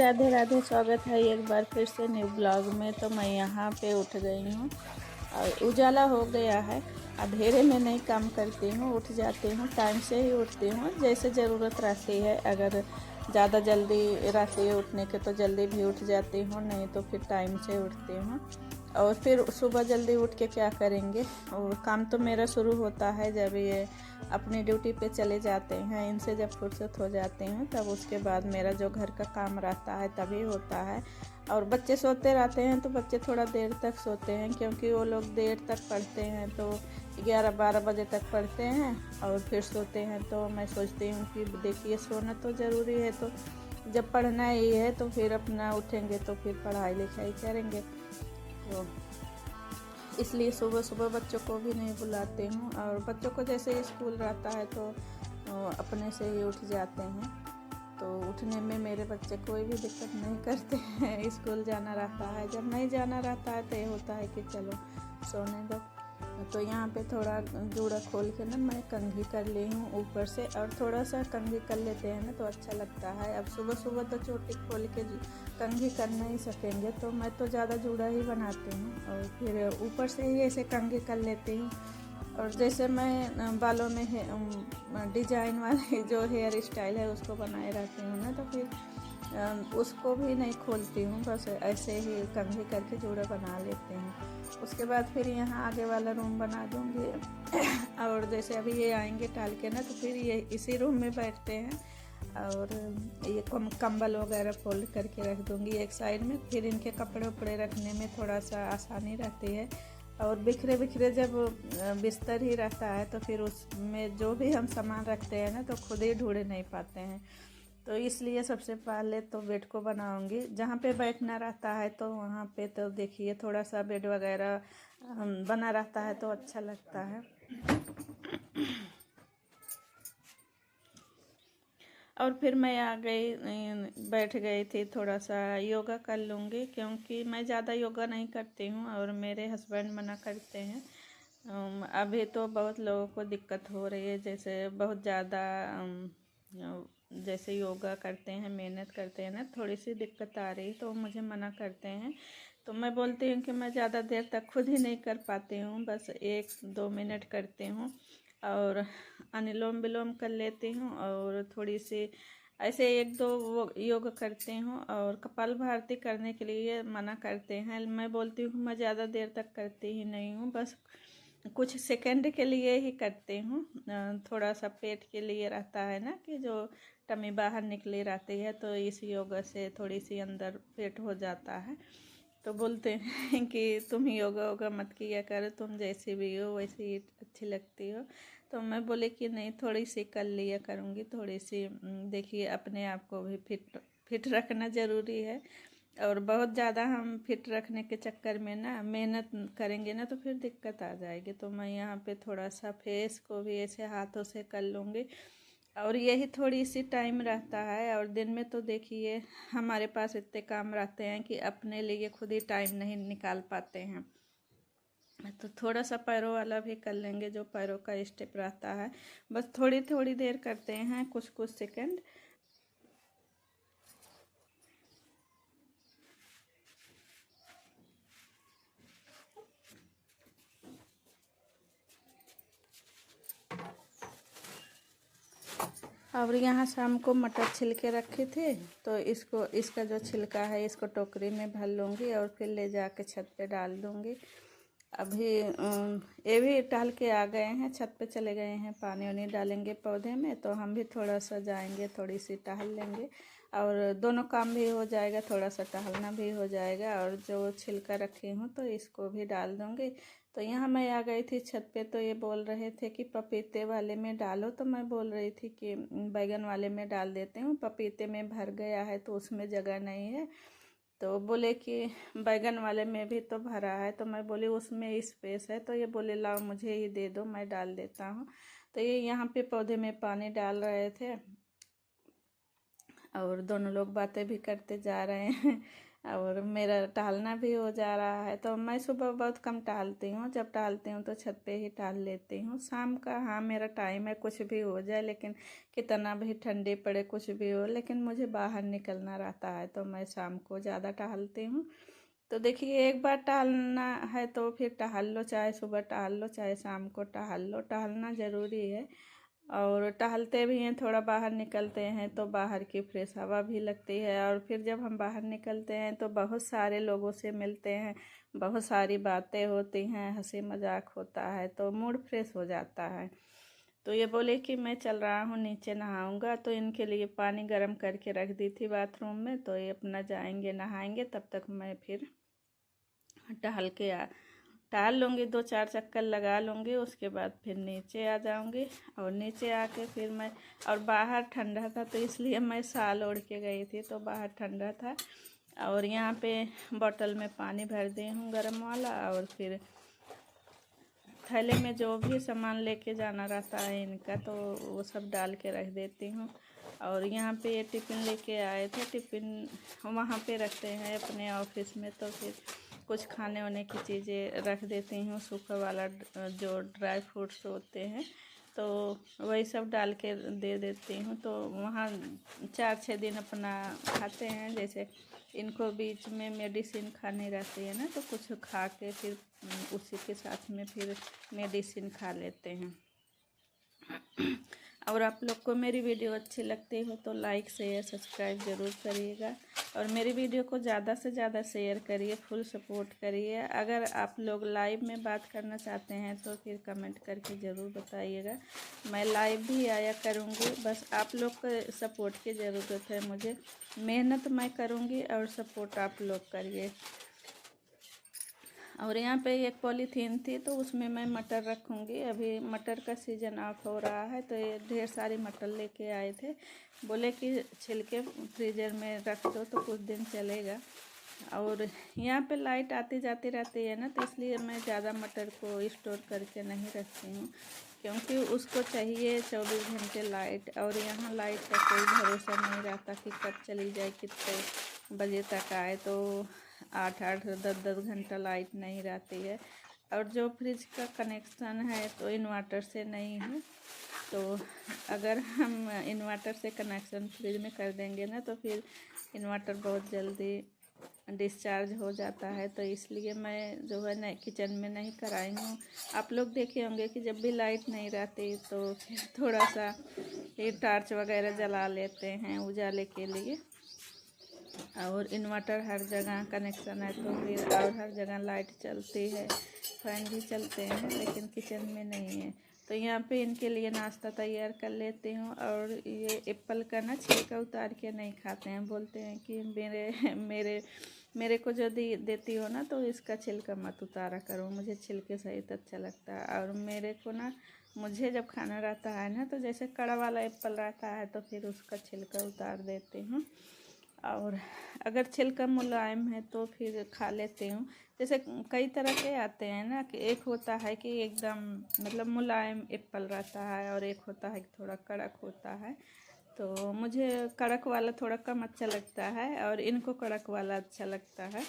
राधे राधे। स्वागत है एक बार फिर से न्यू ब्लॉग में। तो मैं यहाँ पे उठ गई हूँ और उजाला हो गया है। अंधेरे में नहीं काम करती हूँ, उठ जाती हूँ, टाइम से ही उठती हूँ जैसे ज़रूरत रहती है। अगर ज़्यादा जल्दी रहती है उठने के तो जल्दी भी उठ जाती हूँ, नहीं तो फिर टाइम से उठती हूँ। और फिर सुबह जल्दी उठ के क्या करेंगे, और काम तो मेरा शुरू होता है जब ये अपनी ड्यूटी पे चले जाते हैं। इनसे जब फुर्सत हो जाती हूँ तब उसके बाद मेरा जो घर का काम रहता है तभी होता है। और बच्चे सोते रहते हैं तो बच्चे थोड़ा देर तक सोते हैं, क्योंकि वो लोग देर तक पढ़ते हैं, तो 11-12 बजे तक पढ़ते हैं और फिर सोते हैं। तो मैं सोचती हूँ कि देखिए सोना तो ज़रूरी है, तो जब पढ़ना ही है तो फिर अपना उठेंगे तो फिर पढ़ाई लिखाई करेंगे। तो इसलिए सुबह सुबह बच्चों को भी नहीं बुलाते हूँ। और बच्चों को जैसे स्कूल रहता है तो अपने से ही उठ जाते हैं। तो उठने में मेरे बच्चे कोई भी दिक्कत नहीं करते हैं। स्कूल जाना रहता है, जब नहीं जाना रहता है तो ये होता है कि चलो सोने दो। तो यहाँ पे थोड़ा जूड़ा खोल के ना मैं कंघी कर ली हूँ ऊपर से, और थोड़ा सा कंघी कर लेते हैं ना तो अच्छा लगता है। अब सुबह सुबह तो चोटी खोल के कंघी कर नहीं सकेंगे, तो मैं तो ज़्यादा जूड़ा ही बनाती हूँ और फिर ऊपर से ही ऐसे कंघी कर लेती हूँ। और जैसे मैं बालों में डिजाइन वाले जो हेयर स्टाइल है उसको बनाए रहती हूँ ना, तो फिर उसको भी नहीं खोलती हूँ, बस ऐसे ही कंघी करके जूड़ा बना लेते हैं। उसके बाद फिर यहाँ आगे वाला रूम बना दूँगी। और जैसे अभी ये आएंगे टाल के ना, तो फिर ये इसी रूम में बैठते हैं। और ये कंबल वगैरह फोल्ड करके रख दूँगी एक साइड में, फिर इनके कपड़े उपड़े रखने में थोड़ा सा आसानी रहती है। और बिखरे बिखरे जब बिस्तर ही रहता है तो फिर उसमें जो भी हम सामान रखते हैं ना तो खुद ही ढूंढ नहीं पाते हैं। तो इसलिए सबसे पहले तो बेड को बनाऊंगी। जहाँ पे बैठना रहता है तो वहाँ पे तो देखिए थोड़ा सा बेड वगैरह बना रहता है तो अच्छा लगता है। और फिर मैं आ गई, बैठ गई थी, थोड़ा सा योगा कर लूँगी, क्योंकि मैं ज़्यादा योगा नहीं करती हूँ और मेरे हस्बैंड मना करते हैं। अभी तो बहुत लोगों को दिक्कत हो रही है, जैसे बहुत ज़्यादा जैसे योगा करते हैं, मेहनत करते हैं ना, थोड़ी सी दिक्कत आ रही तो मुझे मना करते हैं। तो मैं बोलती हूँ कि मैं ज़्यादा देर तक खुद ही नहीं कर पाती हूँ, बस 1-2 मिनट करती हूँ और अनुलोम विलोम कर लेती हूँ और थोड़ी सी ऐसे 1-2 वो योग करती हूँ। और कपालभाति करने के लिए मना करते हैं। मैं बोलती हूँ मैं ज़्यादा देर तक करती ही नहीं हूँ, बस कुछ सेकंड के लिए ही करती हूँ। थोड़ा सा पेट के लिए रहता है ना कि जो टमी बाहर निकली रहती है, तो इस योगा से थोड़ी सी अंदर पेट हो जाता है। तो बोलते हैं कि तुम योगा वोगा मत किया करो, तुम जैसी भी हो वैसी ही अच्छी लगती हो। तो मैं बोले कि नहीं, थोड़ी सी कर लिया करूँगी, थोड़ी सी देखिए अपने आप को भी फिट रखना ज़रूरी है। और बहुत ज़्यादा हम फिट रखने के चक्कर में ना मेहनत करेंगे ना तो फिर दिक्कत आ जाएगी। तो मैं यहाँ पे थोड़ा सा फेस को भी ऐसे हाथों से कर लूँगी। और यही थोड़ी सी टाइम रहता है। और दिन में तो देखिए हमारे पास इतने काम रहते हैं कि अपने लिए खुद ही टाइम नहीं निकाल पाते हैं। तो थोड़ा सा पैरों वाला भी कर लेंगे, जो पैरों का स्टेप रहता है, बस थोड़ी थोड़ी देर करते हैं, कुछ कुछ सेकंड। और यहाँ शाम को मटर छिलके रखे थे, तो इसका जो छिलका है इसको टोकरी में भर लूँगी और फिर ले जाके छत पे डाल दूँगी। अभी ये भी टहल के आ गए हैं, छत पे चले गए हैं, पानी वानी डालेंगे पौधे में, तो हम भी थोड़ा सा जाएंगे, थोड़ी सी टहल लेंगे और दोनों काम भी हो जाएगा, थोड़ा सा टहलना भी हो जाएगा। और जो छिलका रखी हूँ तो इसको भी डाल दूँगी। तो यहाँ मैं आ गई थी छत पे, तो ये बोल रहे थे कि पपीते वाले में डालो, तो मैं बोल रही थी कि बैगन वाले में डाल देते हूँ, पपीते में भर गया है तो उसमें जगह नहीं है। तो बोले कि बैगन वाले में भी तो भरा है, तो मैं बोली उसमें स्पेस है, तो ये बोले लाओ मुझे ही दे दो, मैं डाल देता हूँ। तो ये यहाँ पे पौधे में पानी डाल रहे थे और दोनों लोग बातें भी करते जा रहे हैं। और मेरा टहलना भी हो जा रहा है। तो मैं सुबह बहुत कम टहलती हूँ, जब टहलती हूँ तो छत पे ही टहल लेती हूँ। शाम का हाँ मेरा टाइम है, कुछ भी हो जाए, लेकिन कितना भी ठंडी पड़े कुछ भी हो, लेकिन मुझे बाहर निकलना रहता है, तो मैं शाम को ज़्यादा टहलती हूँ। तो देखिए, एक बार टहलना है तो फिर टहल लो, चाहे सुबह टहल लो चाहे शाम को टहल लो, टहलना ज़रूरी है। और टहलते भी हैं, थोड़ा बाहर निकलते हैं तो बाहर की फ्रेश हवा भी लगती है। और फिर जब हम बाहर निकलते हैं तो बहुत सारे लोगों से मिलते हैं, बहुत सारी बातें होती हैं, हंसी मजाक होता है, तो मूड फ्रेश हो जाता है। तो ये बोले कि मैं चल रहा हूँ नीचे नहाऊंगा, तो इनके लिए पानी गर्म करके रख दी थी बाथरूम में, तो ये अपना जाएंगे नहाएंगे, तब तक मैं फिर टहल लूँगी, 2-4 चक्कर लगा लूँगी, उसके बाद फिर नीचे आ जाऊँगी। और नीचे आके फिर मैं, और बाहर ठंडा था तो इसलिए मैं शाल ओढ़ के गई थी, तो बाहर ठंडा था। और यहाँ पे बोतल में पानी भर दी हूँ गर्म वाला, और फिर थैले में जो भी सामान लेके जाना रहता है इनका, तो वो सब डाल के रख देती हूँ। और यहाँ पे ये टिफ़िन लेके आए थे, टिफ़िन वहाँ पे रखते हैं अपने ऑफिस में, तो फिर कुछ खाने वाने की चीज़ें रख देती हूँ, सूखा वाला जो ड्राई फ्रूट्स होते हैं, तो वही सब डाल के दे देती हूँ। तो वहाँ 4-6 दिन अपना खाते हैं। जैसे इनको बीच में मेडिसिन खानी रहती है ना, तो कुछ खा के फिर उसी के साथ में फिर मेडिसिन खा लेते हैं। और आप लोग को मेरी वीडियो अच्छी लगती हो तो लाइक शेयर सब्सक्राइब ज़रूर करिएगा, और मेरी वीडियो को ज़्यादा से ज़्यादा शेयर करिए, फुल सपोर्ट करिए। अगर आप लोग लाइव में बात करना चाहते हैं तो फिर कमेंट करके ज़रूर बताइएगा, मैं लाइव भी आया करूँगी। बस आप लोग को सपोर्ट की ज़रूरत है मुझे, मेहनत मैं करूँगी और सपोर्ट आप लोग करिए। और यहाँ पे एक पॉलीथीन थी, तो उसमें मैं मटर रखूँगी। अभी मटर का सीज़न ऑफ हो रहा है, तो ये ढेर सारी मटर लेके आए थे, बोले कि छिलके फ्रीजर में रख दो तो कुछ दिन चलेगा। और यहाँ पे लाइट आती जाती रहती है ना, तो इसलिए मैं ज़्यादा मटर को स्टोर करके नहीं रखती हूँ, क्योंकि उसको चाहिए 24 घंटे लाइट। और यहाँ लाइट का कोई भरोसा नहीं रहता कि कब चली जाए, कितने बजे तक आए, तो 8-8 10-10 घंटा लाइट नहीं रहती है। और जो फ्रिज का कनेक्शन है तो इन्वर्टर से नहीं है, तो अगर हम इन्वर्टर से कनेक्शन फ्रिज में कर देंगे ना, तो फिर इन्वर्टर बहुत जल्दी डिस्चार्ज हो जाता है। तो इसलिए मैं जो है ना किचन में नहीं कराई हूँ। आप लोग देखे होंगे कि जब भी लाइट नहीं रहती तो फिर थोड़ा सा ये टॉर्च वगैरह जला लेते हैं उजाले के लिए। और इन्वर्टर हर जगह कनेक्शन है, तो फिर और हर जगह लाइट चलती है, फैन भी चलते हैं, लेकिन किचन में नहीं है। तो यहाँ पे इनके लिए नाश्ता तैयार कर लेती हूँ। और ये एप्पल का ना छिलका उतार के नहीं खाते हैं, बोलते हैं कि मेरे को जो देती हो ना, तो इसका छिलका मत उतारा करो, मुझे छिलके सहित अच्छा लगता है। और मेरे को ना, मुझे जब खाना रहता है ना, तो जैसे कड़ा वाला एप्पल रहता है तो फिर उसका छिलका उतार देती हूँ। और अगर छिलका मुलायम है तो फिर खा लेती हूँ। जैसे कई तरह के आते हैं ना, कि एक होता है कि एकदम मतलब मुलायम एप्पल रहता है, और एक होता है कि थोड़ा कड़क होता है। तो मुझे कड़क वाला थोड़ा कम अच्छा लगता है, और इनको कड़क वाला अच्छा लगता है।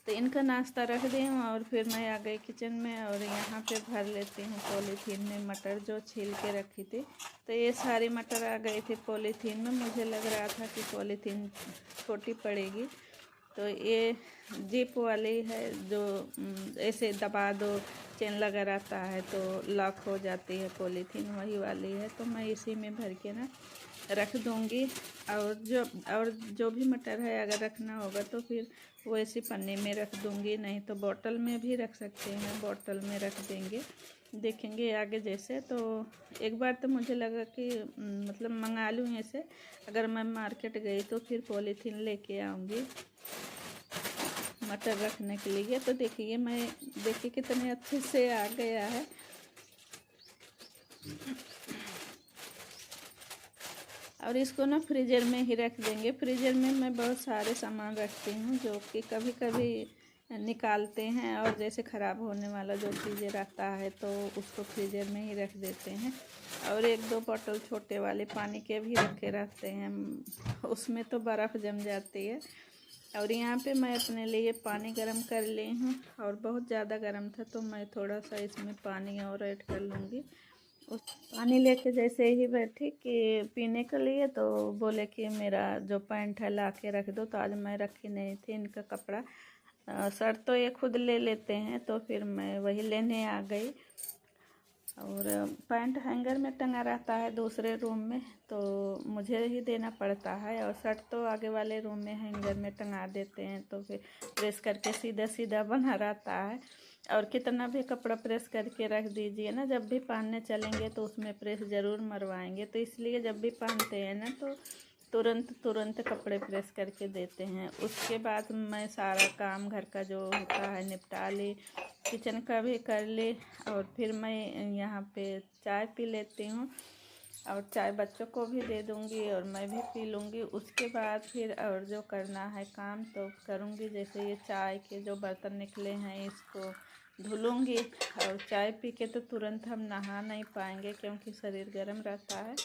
तो इनका नाश्ता रख दी हूँ, और फिर मैं आ गई किचन में, और यहाँ पे भर लेती हूँ पॉलीथीन में मटर जो छील के रखी थी। तो ये सारी मटर आ गई थी पॉलीथीन में, मुझे लग रहा था कि पॉलीथीन छोटी पड़ेगी, तो ये जिप वाली है जो ऐसे दबा दो, चेन लगा रहता है तो लॉक हो जाती है पॉलीथीन, वही वाली है। तो मैं इसी में भर के ना रख दूँगी। और जो भी मटर है अगर रखना होगा तो फिर वो ऐसी पन्नी में रख दूँगी, नहीं तो बोतल में भी रख सकते हैं, बोतल में रख देंगे, देखेंगे आगे जैसे। तो एक बार तो मुझे लगा कि मतलब मंगा लूँ ऐसे, अगर मैं मार्केट गई तो फिर पॉलीथीन लेके आऊँगी मटर रखने के लिए। तो देखिए कितने अच्छे से आ गया है। और इसको ना फ्रीजर में ही रख देंगे। फ्रीजर में मैं बहुत सारे सामान रखती हूँ जो कि कभी कभी निकालते हैं, और जैसे ख़राब होने वाला जो चीज़ें रहता है तो उसको फ्रीजर में ही रख देते हैं। और 1-2 बोतल छोटे वाले पानी के भी रखे रहते हैं, उसमें तो बर्फ़ जम जाती है। और यहाँ पे मैं अपने लिए पानी गर्म कर ली हूँ, और बहुत ज़्यादा गर्म था तो मैं थोड़ा सा इसमें पानी और ऐड कर लूँगी। उस पानी लेके जैसे ही बैठी कि पीने के लिए, तो बोले कि मेरा जो पैंट है ला के रख दो। तो आज मैं रखी नहीं थी इनका कपड़ा। शर्ट तो ये खुद ले लेते हैं, तो फिर मैं वही लेने आ गई। और पैंट हैंगर में टंगा रहता है दूसरे रूम में, तो मुझे ही देना पड़ता है। और शर्ट तो आगे वाले रूम में हैंगर में टंगा देते हैं, तो फिर प्रेस करके सीधा सीधा बना रहता है। और कितना भी कपड़ा प्रेस करके रख दीजिए ना, जब भी पहनने चलेंगे तो उसमें प्रेस ज़रूर मरवाएंगे। तो इसलिए जब भी पहनते हैं ना, तो तुरंत कपड़े प्रेस करके देते हैं। उसके बाद मैं सारा काम घर का जो होता है निपटा ली, किचन का भी कर ली, और फिर मैं यहाँ पे चाय पी लेती हूँ। और चाय बच्चों को भी दे दूँगी और मैं भी पी लूँगी। उसके बाद फिर और जो करना है काम तो करूँगी। जैसे ये चाय के जो बर्तन निकले हैं इसको धुलूँगी। और चाय पी के तो तुरंत हम नहा नहीं पाएंगे, क्योंकि शरीर गर्म रहता है।